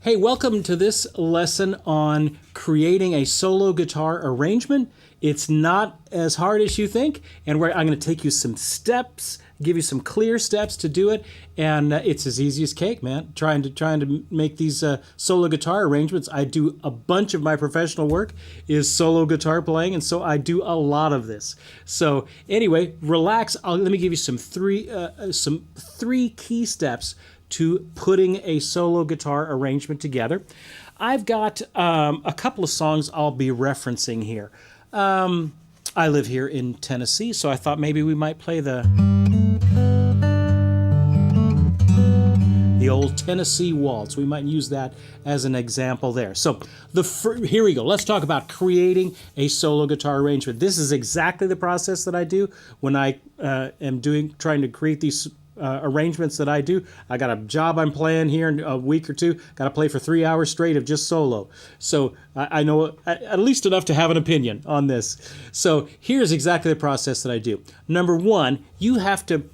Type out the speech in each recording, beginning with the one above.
Hey, welcome to this lesson on creating a solo guitar arrangement. It's not as hard as you think, and I'm going to take you some steps, give you some clear steps to do it, and it's as easy as cake, man. Trying to make these solo guitar arrangements. I do a bunch of my professional work is solo guitar playing, and so I do a lot of this. So anyway, relax. Let me give you some three key steps to putting a solo guitar arrangement together. I've got a couple of songs I'll be referencing here. I live here in Tennessee, so I thought maybe we might play the old Tennessee waltz. We might use that as an example there. So here we go. Let's talk about creating a solo guitar arrangement. This is exactly the process that I do when I am trying to create these arrangements that I do. I got a job I'm playing here in a week or two. Got to play for 3 hours straight of just solo. So I know at least enough to have an opinion on this. So here's exactly the process that I do. Number one, you have to,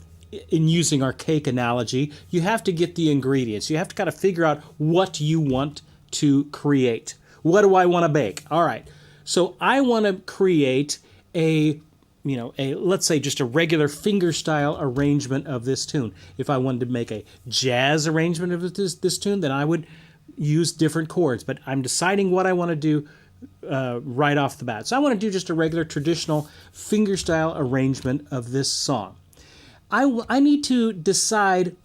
in using our cake analogy, you have to get the ingredients. You have to kind of figure out what you want to create. What do I want to bake? All right. So I want to create let's say just a regular fingerstyle arrangement of this tune. If I wanted to make a jazz arrangement of this tune, then I would use different chords. But I'm deciding what I want to do right off the bat. So I want to do just a regular traditional fingerstyle arrangement of this song. I need to decide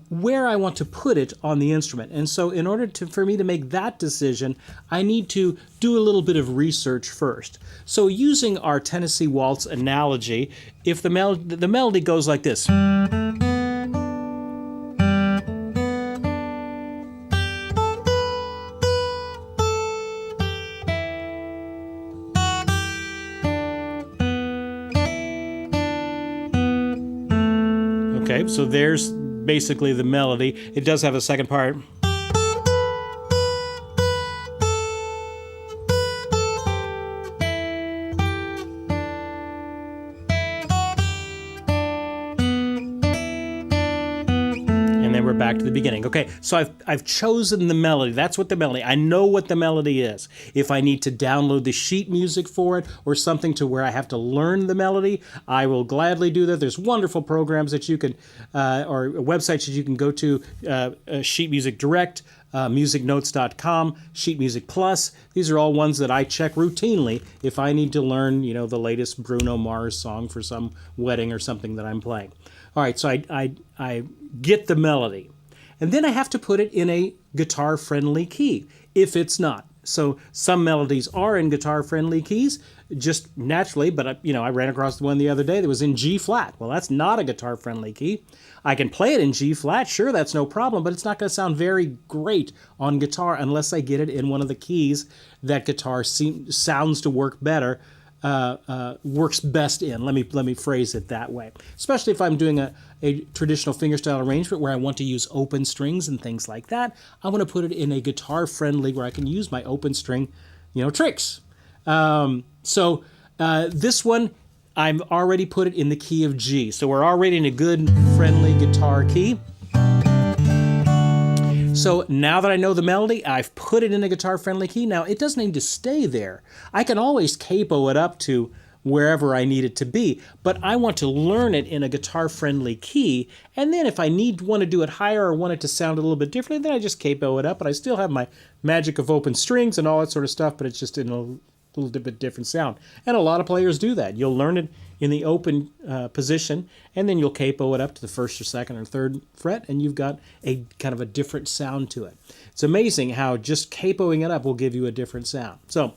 where I want to put it on the instrument. And so in order for me to make that decision, I need to do a little bit of research first. So using our Tennessee waltz analogy, if the melody goes like this. Okay, so there's basically the melody. It does have a second part. And then we're back to the beginning. Okay, so I've chosen the melody. That's what the melody. I know what the melody is. If I need to download the sheet music for it or something to where I have to learn the melody, I will gladly do that. There's wonderful programs that you can, or websites that you can go to, Sheet Music Direct, musicnotes.com, Sheet Music Plus. These are all ones that I check routinely if I need to learn, the latest Bruno Mars song for some wedding or something that I'm playing. All right, so I get the melody. And then I have to put it in a guitar-friendly key, if it's not. So some melodies are in guitar-friendly keys, just naturally, but I ran across one the other day that was in G flat. Well, that's not a guitar-friendly key. I can play it in G flat, sure, that's no problem, but it's not going to sound very great on guitar unless I get it in one of the keys that guitar sounds to work better. Works best in. Let me phrase it that way. Especially if I'm doing a traditional fingerstyle arrangement where I want to use open strings and things like that. I want to put it in a guitar-friendly where I can use my open string, tricks. So this one, I've already put it in the key of G. So we're already in a good, friendly guitar key. So now that I know the melody, I've put it in a guitar-friendly key. Now, it doesn't need to stay there. I can always capo it up to wherever I need it to be, but I want to learn it in a guitar-friendly key, and then if I want to do it higher or want it to sound a little bit differently, then I just capo it up, but I still have my magic of open strings and all that sort of stuff, but it's just in a little bit different sound. And a lot of players do that. You'll learn it in the open position, and then you'll capo it up to the first or second or third fret, and you've got a kind of a different sound to it. It's amazing how just capoing it up will give you a different sound. So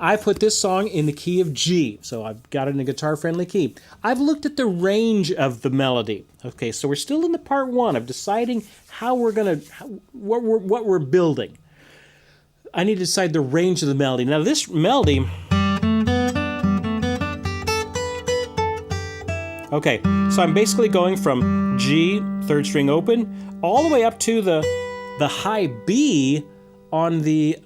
I put this song in the key of G, so I've got it in a guitar-friendly key. I've looked at the range of the melody. Okay, so we're still in the part one of deciding how we're what we're building. I need to decide the range of the melody. Now this melody, okay, so I'm basically going from G, third string open, all the way up to the high B on the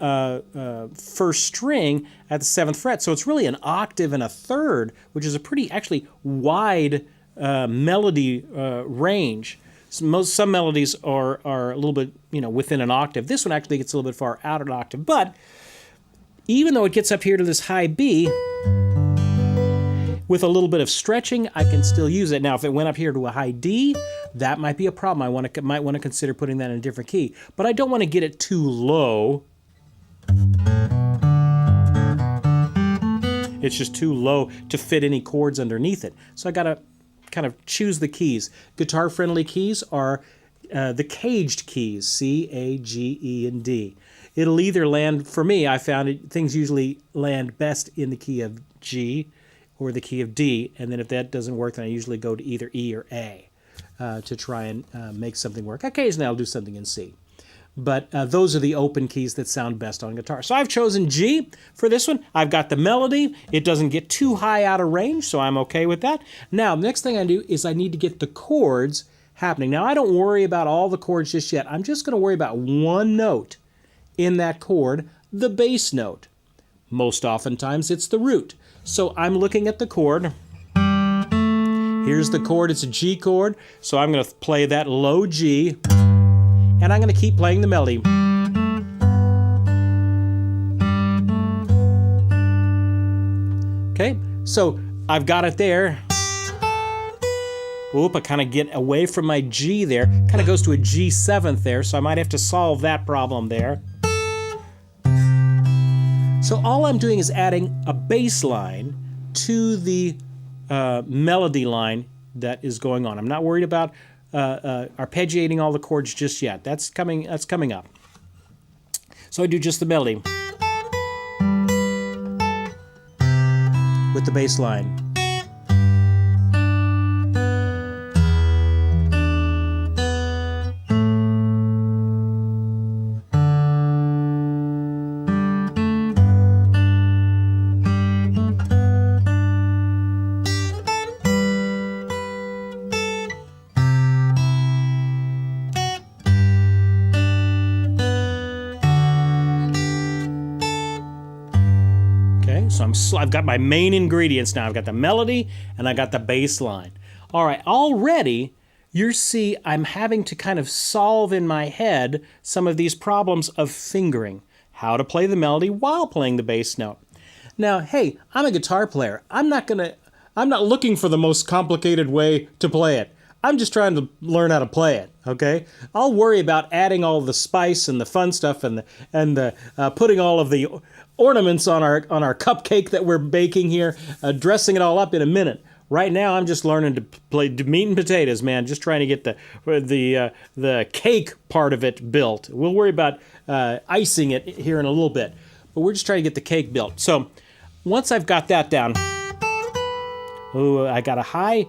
first string at the 7th fret. So it's really an octave and a third, which is a pretty actually wide melody range. Some melodies are a little bit, within an octave. This one actually gets a little bit far out of an octave. But even though it gets up here to this high B, with a little bit of stretching, I can still use it. Now, if it went up here to a high D, that might be a problem. I might want to consider putting that in a different key. But I don't want to get it too low. It's just too low to fit any chords underneath it. So I got to kind of choose the keys. Guitar-friendly keys are the caged keys, C, A, G, E, and D. It'll either land, for me, I found things usually land best in the key of G or the key of D, and then if that doesn't work, then I usually go to either E or A to try and make something work. Occasionally I'll do something in C. But those are the open keys that sound best on guitar. So I've chosen G for this one. I've got the melody. It doesn't get too high out of range, so I'm okay with that. Now, the next thing I do is I need to get the chords happening. Now, I don't worry about all the chords just yet. I'm just going to worry about one note in that chord, the bass note. Most oftentimes, it's the root. So I'm looking at the chord. Here's the chord. It's a G chord. So I'm going to play that low G. And I'm going to keep playing the melody. Okay, so I've got it there. Oop, I kind of get away from my G there. Kind of goes to a G7th there, so I might have to solve that problem there. So all I'm doing is adding a bass line to the melody line that is going on. I'm not worried about arpeggiating all the chords just yet. That's coming up. So I do just the melody with the bass line. So I've got my main ingredients now. I've got the melody and I got the bass line. All right, already you see I'm having to kind of solve in my head some of these problems of fingering, how to play the melody while playing the bass note. Now, hey, I'm a guitar player. I'm not looking for the most complicated way to play it. I'm just trying to learn how to play it, okay? I'll worry about adding all the spice and the fun stuff and putting all of the ornaments on our cupcake that we're baking here, dressing it all up in a minute. Right now, I'm just learning to play meat and potatoes, man. Just trying to get the cake part of it built. We'll worry about icing it here in a little bit, but we're just trying to get the cake built. So once I've got that down, I got a high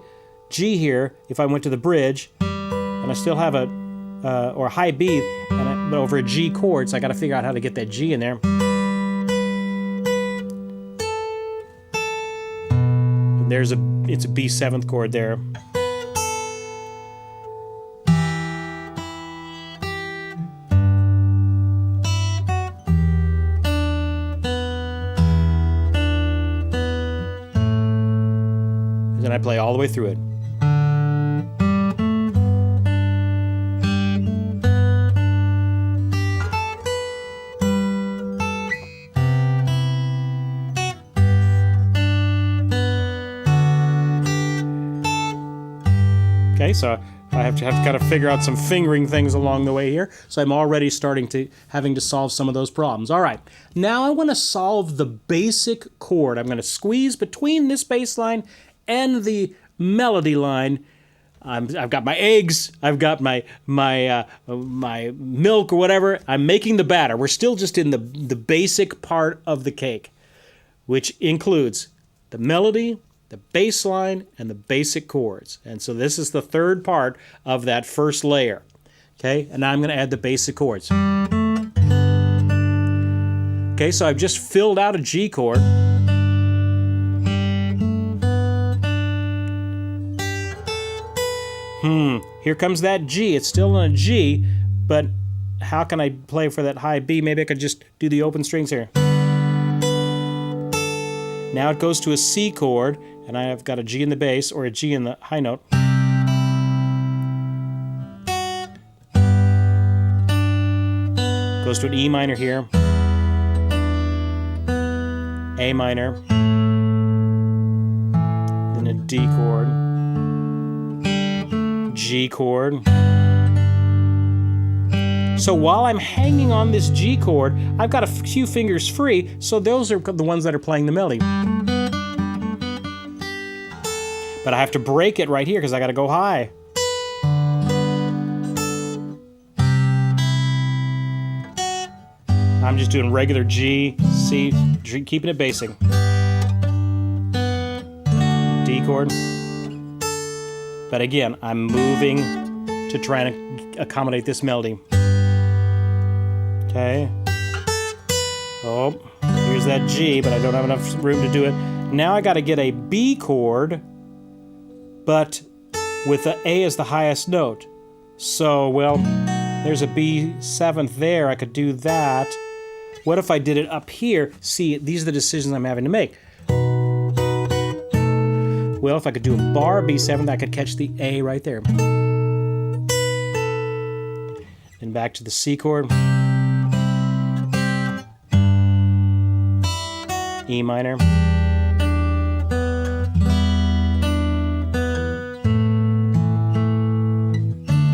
G here. If I went to the bridge, and I still have or a high B, but over a G chord, so I got to figure out how to get that G in there. It's a B7th chord there. And then I play all the way through it. Okay, so I have to kind of figure out some fingering things along the way here. So I'm already having to solve some of those problems. All right, now I want to solve the basic chord. I'm going to squeeze between this bass line and the melody line. I've got my eggs. I've got my milk or whatever. I'm making the batter. We're still just in the basic part of the cake, which includes the melody, the bass line, and the basic chords. And so this is the third part of that first layer. Okay, and now I'm going to add the basic chords. Okay, so I've just filled out a G chord. Here comes that G. It's still in a G, but how can I play for that high B? Maybe I could just do the open strings here. Now it goes to a C chord, and I've got a G in the bass or a G in the high note. Goes to an E minor here, A minor, then a D chord, G chord. So while I'm hanging on this G chord, I've got a few fingers free, so those are the ones that are playing the melody. But I have to break it right here because I got to go high. I'm just doing regular G, C, G, keeping it basic. D chord. But again, I'm moving to try and accommodate this melody. Okay. Oh, here's that G, but I don't have enough room to do it. Now I got to get a B chord, but with the A as the highest note. So, well, there's a B7 there. I could do that. What if I did it up here? See, these are the decisions I'm having to make. Well, if I could do a bar B7, I could catch the A right there. Then back to the C chord. E minor.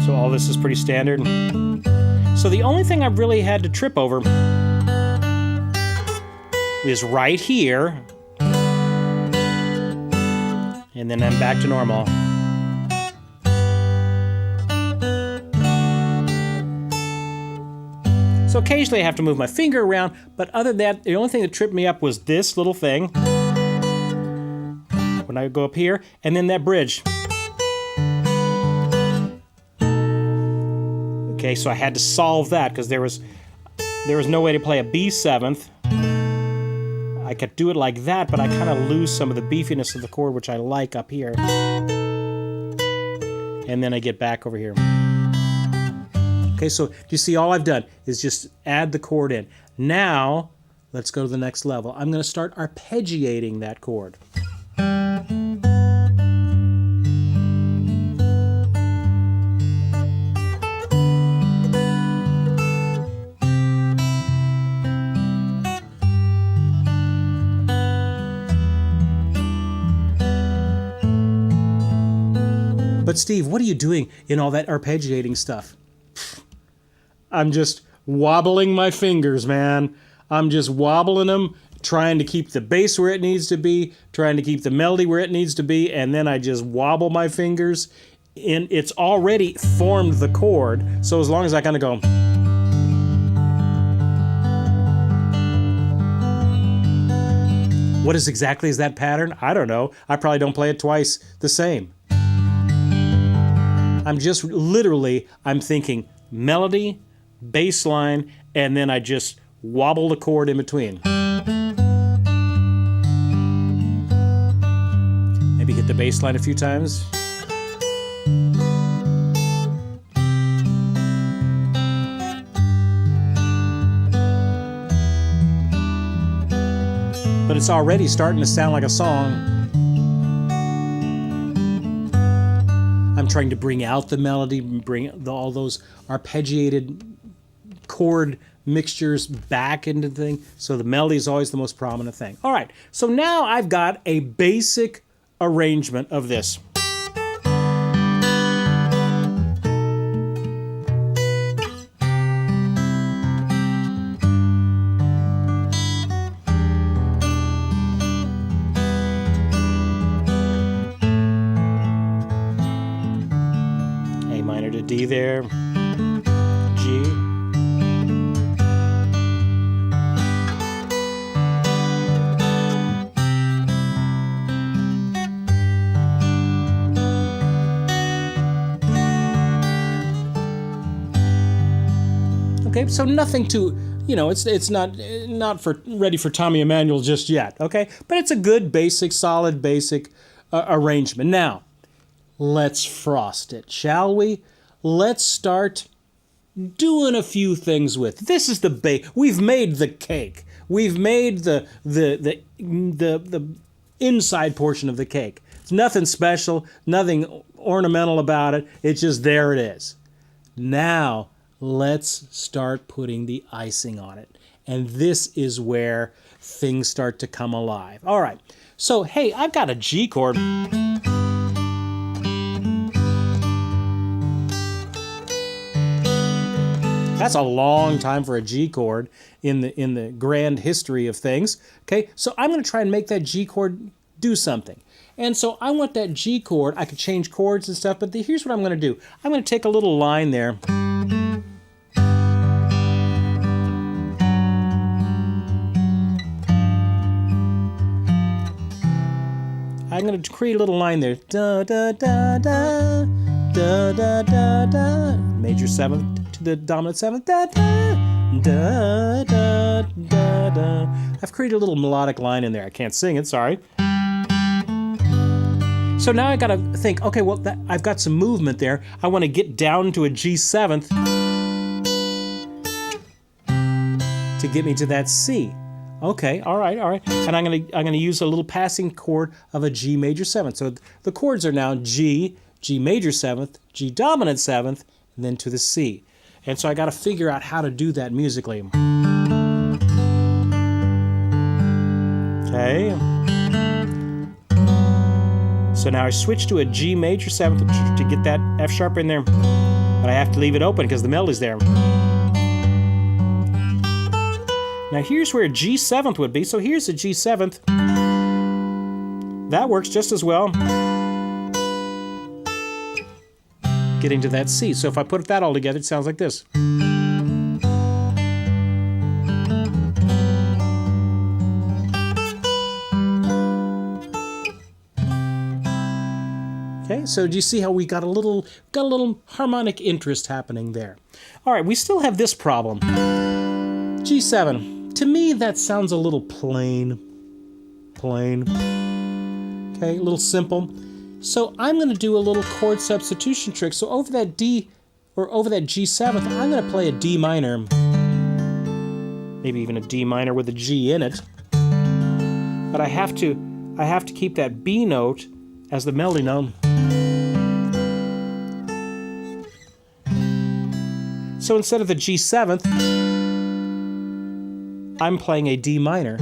So all this is pretty standard. So the only thing I've really had to trip over is right here. And then I'm back to normal. So occasionally I have to move my finger around, but other than that, the only thing that tripped me up was this little thing. When I go up here, and then that bridge. Okay, so I had to solve that because there was no way to play a B7th. I could do it like that, but I kind of lose some of the beefiness of the chord, which I like up here. And then I get back over here. Okay, so do you see all I've done is just add the chord in. Now, let's go to the next level. I'm going to start arpeggiating that chord. But Steve, what are you doing in all that arpeggiating stuff? I'm just wobbling my fingers, man. I'm just wobbling them, trying to keep the bass where it needs to be, trying to keep the melody where it needs to be, and then I just wobble my fingers. And it's already formed the chord, so as long as I kind of go... What is exactly is that pattern? I don't know. I probably don't play it twice the same. I'm just literally, I'm thinking melody, bass line, and then I just wobble the chord in between. Maybe hit the bass line a few times. But it's already starting to sound like a song. I'm trying to bring out the melody, bring all those arpeggiated chord mixtures back into the thing. So the melody is always the most prominent thing. All right, so now I've got a basic arrangement of this. D there, G. Okay, so nothing too, you know, it's not for ready for Tommy Emmanuel just yet, okay? But it's a good basic, solid basic arrangement. Now, let's frost it, shall we? Let's start doing a few things with. This is the base. We've made the cake. We've made the inside portion of the cake. It's nothing special, nothing ornamental about it. It's just there it is. Now, let's start putting the icing on it. And this is where things start to come alive. All right, so hey, I've got a G chord. That's a long time for a G chord in the grand history of things. Okay, so I'm going to try and make that G chord do something. And so I want that G chord. I could change chords and stuff, but here's what I'm going to do. I'm going to take a little line there. I'm going to create a little line there. Da da da da da da da da. Major seventh to the dominant seventh. Da da da da da da. I've created a little melodic line in there. I can't sing it. Sorry. So now I got to think. Okay, well I've got some movement there. I want to get down to a G seventh to get me to that C. Okay, all right. And I'm gonna use a little passing chord of a G major seventh. So the chords are now G, G major seventh, G dominant seventh, and then to the C. And so I got to figure out how to do that musically. Okay. So now I switch to a G major seventh to get that F sharp in there, but I have to leave it open because the melody's there. Now here's where G seventh would be. So here's a G seventh. That works just as well. Getting to that C. So if I put that all together, it sounds like this. Okay, so do you see how we got a little harmonic interest happening there? All right, we still have this problem. G7. To me, that sounds a little plain. Okay, a little simple. So I'm going to do a little chord substitution trick. So over that D, or over that G7, I'm going to play a D minor. Maybe even a D minor with a G in it. But I have to keep that B note as the melody note. So instead of the G7th, I'm playing a D minor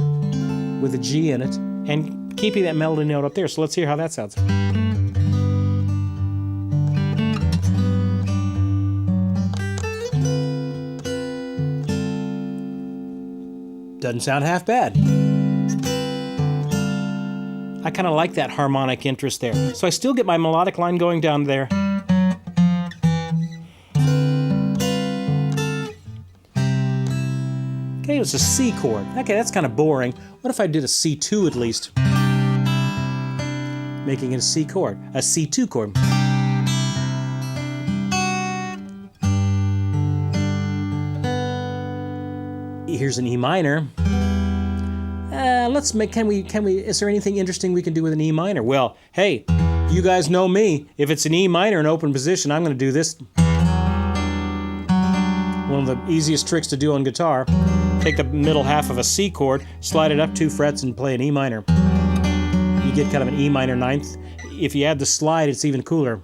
with a G in it and keeping that melody note up there. So let's hear how that sounds. Doesn't sound half bad. I kind of like that harmonic interest there. So I still get my melodic line going down there. Okay, it's a C chord. Okay, that's kind of boring. What if I did a C2 at least? Making it a C chord, a C2 chord. Here's an E minor. Let's make, can we, is there anything interesting we can do with an E minor? Well, hey, you guys know me. If it's an E minor in open position, I'm going to do this. One of the easiest tricks to do on guitar. Take the middle half of a C chord, slide it up 2 frets, and play an E minor. You get kind of an E minor ninth. If you add the slide, it's even cooler.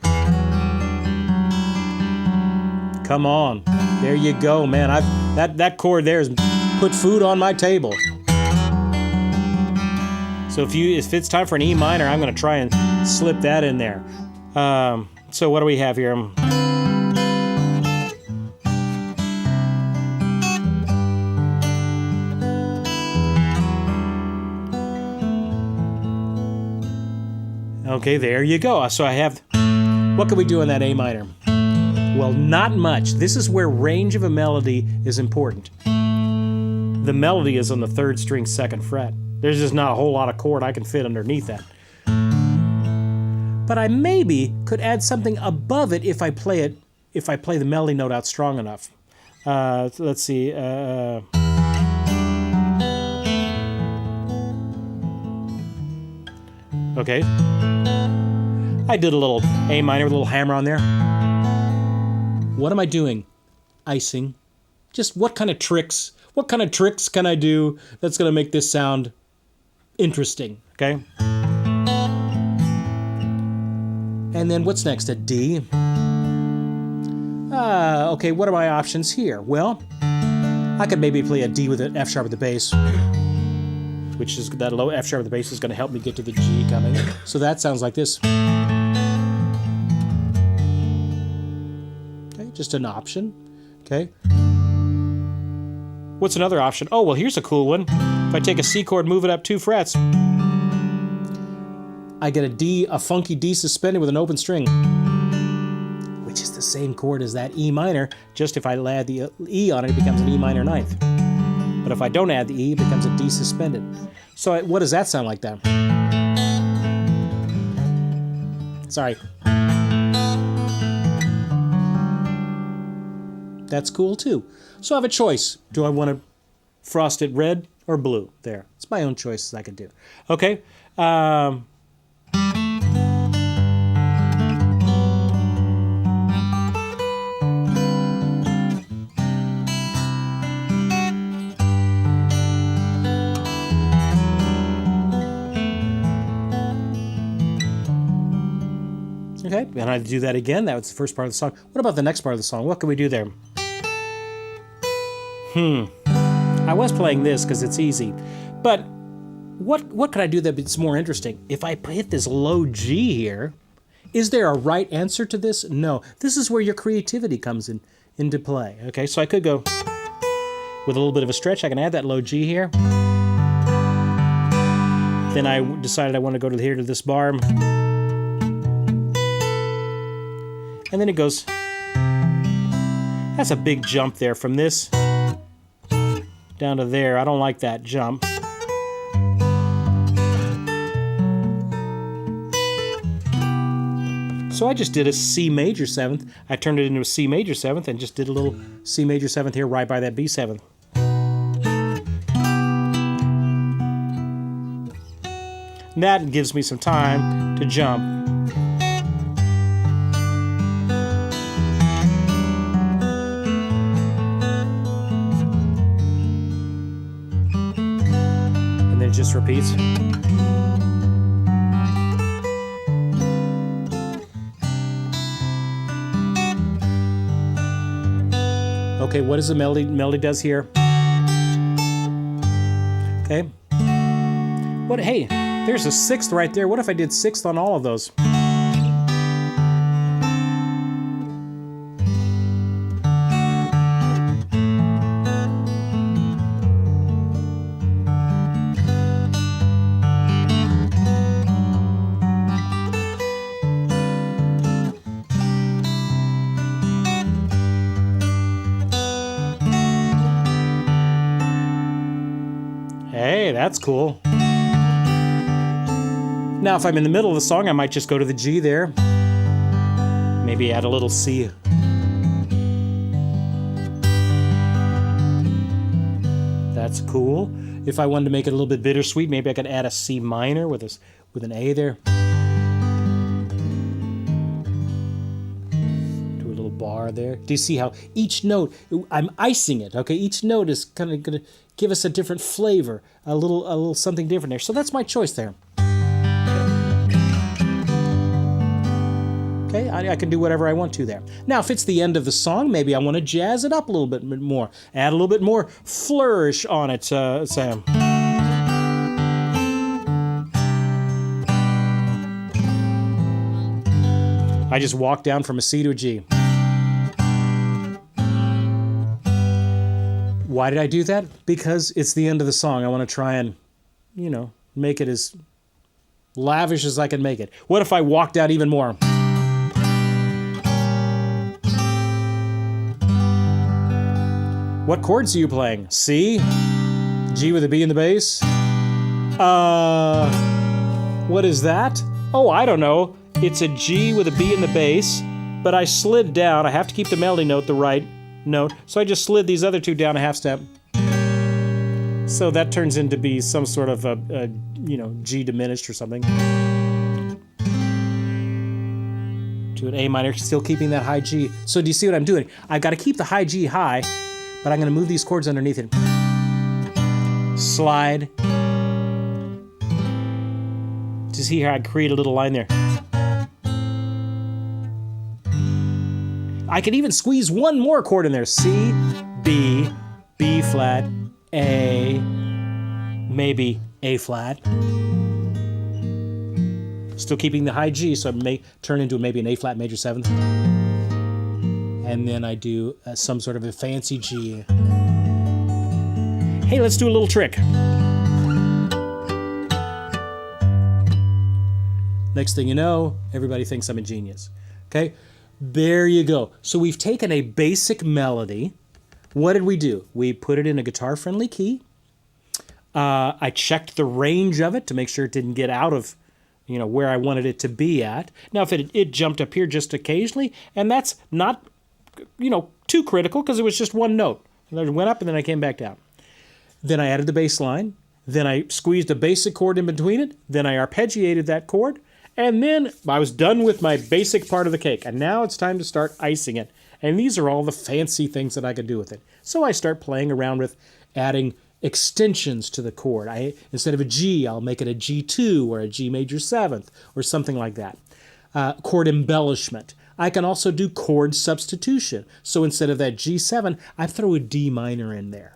Come on. There you go, man. That chord there has put food on my table. So if it's time for an E minor, I'm going to try and slip that in there. So what do we have here? Okay, there you go. So I have, what can we do in that A minor? Well, not much. This is where range of a melody is important. The melody is on the 3rd string, 2nd fret. There's just not a whole lot of chord I can fit underneath that. But I maybe could add something above it if I play the melody note out strong enough. Let's see. Okay. I did a little A minor with a little hammer on there. What am I doing? Icing. Just what kind of tricks can I do that's going to make this sound interesting, okay? And then what's next? A D. Okay, what are my options here? Well, I could maybe play a D with an F sharp with the bass, which is that low F sharp with the bass is going to help me get to the G coming. So that sounds like this. Okay, just an option. Okay. What's another option? Oh, well, here's a cool one. If I take a C chord, move it up 2 frets, I get a funky D suspended with an open string, which is the same chord as that E minor, just if I add the E on it, it becomes an E minor ninth. But if I don't add the E, it becomes a D suspended. So what does that sound like then? Sorry. That's cool too. So I have a choice. Do I want to frost it red or blue? There. It's my own choices I can do. Okay. Okay, and I do that again. That was the first part of the song. What about the next part of the song? What can we do there? I was playing this because it's easy, but what could I do that's more interesting? If I hit this low G here, is there a right answer to this? No. This is where your creativity comes into play. Okay, so I could go with a little bit of a stretch. I can add that low G here. Then I decided I want to go to this bar. And then it goes, that's a big jump there from this down to there. I don't like that jump. So I just did a C major 7th. I turned it into a C major 7th and just did a little C major 7th here right by that B 7th. And that gives me some time to jump. It just repeats. Okay, what is the melody? Melody does here. Okay. What? Hey, there's a 6th right there. What if I did 6th on all of those? Hey, that's cool. Now, if I'm in the middle of the song, I might just go to the G there. Maybe add a little C. That's cool. If I wanted to make it a little bit bittersweet, maybe I could add a C minor with an A there. Do a little bar there. Do you see how each note, I'm icing it, okay? Each note is kind of going to give us a different flavor, a little something different there. So that's my choice there. Okay, I can do whatever I want to there. Now, if it's the end of the song, maybe I want to jazz it up a little bit more. Add a little bit more flourish on it, Sam. I just walked down from a C to a G. Why did I do that? Because it's the end of the song. I want to try and, make it as lavish as I can make it. What if I walked out even more? What chords are you playing? C? G with a B in the bass? What is that? Oh, I don't know. It's a G with a B in the bass, but I slid down. I have to keep the melody note the right note, so I just slid these other two down a half step. So that turns into be some sort of a G diminished or something. To an A minor, still keeping that high G. So do you see what I'm doing? I've got to keep the high G high, but I'm going to move these chords underneath it. Slide. To see how I create a little line there. I could even squeeze one more chord in there. C, B, B flat, A, maybe A flat. Still keeping the high G, so it may turn into maybe an A flat major 7th. And then I do some sort of a fancy G. Hey, let's do a little trick. Next thing you know, everybody thinks I'm a genius. Okay? There you go. So we've taken a basic melody. What did we do? We put it in a guitar-friendly key. I checked the range of it to make sure it didn't get out of, where I wanted it to be at. Now, if it jumped up here just occasionally, and that's not, too critical because it was just one note. And I went up and then I came back down. Then I added the bass line. Then I squeezed a basic chord in between it. Then I arpeggiated that chord. And then I was done with my basic part of the cake. And now it's time to start icing it. And these are all the fancy things that I can do with it. So I start playing around with adding extensions to the chord. Instead of a G, I'll make it a G2 or a G major 7th or something like that. Chord embellishment. I can also do chord substitution. So instead of that G7, I throw a D minor in there.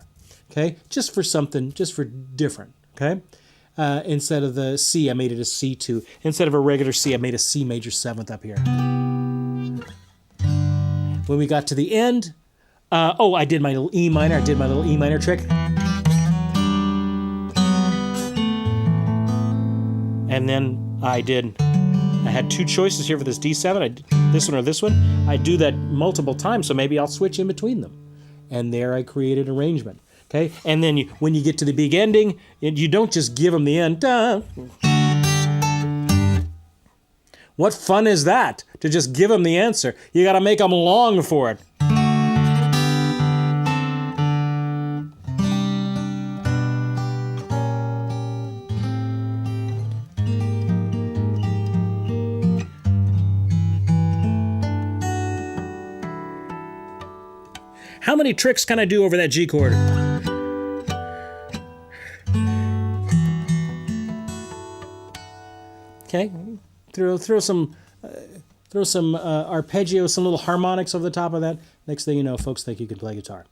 Okay? Just for different. Okay? Instead of the C, I made it a C2. Instead of a regular C, I made a C major 7th up here. When we got to the end, I did my little E minor. I did my little E minor trick. And then I had two choices here for this D7. This one or this one. I do that multiple times, so maybe I'll switch in between them. And there I created arrangement. Okay, and then when you get to the big ending, you don't just give them the end. Duh. What fun is that, to just give them the answer? You got to make them long for it. How many tricks can I do over that G chord? Okay, throw some arpeggio, some little harmonics over the top of that. Next thing you know, folks think you can play guitar.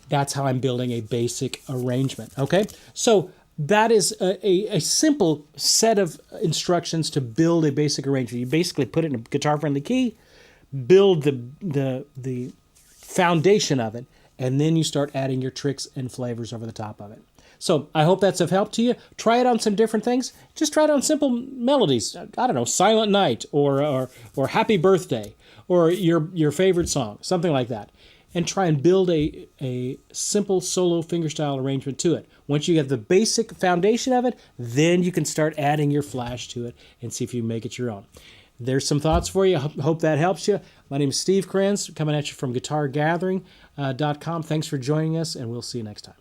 That's how I'm building a basic arrangement. Okay, so that is a simple set of instructions to build a basic arrangement. You basically put it in a guitar-friendly key, build the foundation of it, and then you start adding your tricks and flavors over the top of it. So I hope that's of help to you. Try it on some different things. Just try it on simple melodies. I don't know, Silent Night or Happy Birthday or your favorite song, something like that. And try and build a simple solo fingerstyle arrangement to it. Once you get the basic foundation of it, then you can start adding your flash to it and see if you can make it your own. There's some thoughts for you. Hope that helps you. My name is Steve Krenz, coming at you from guitargathering.com. Thanks for joining us, and we'll see you next time.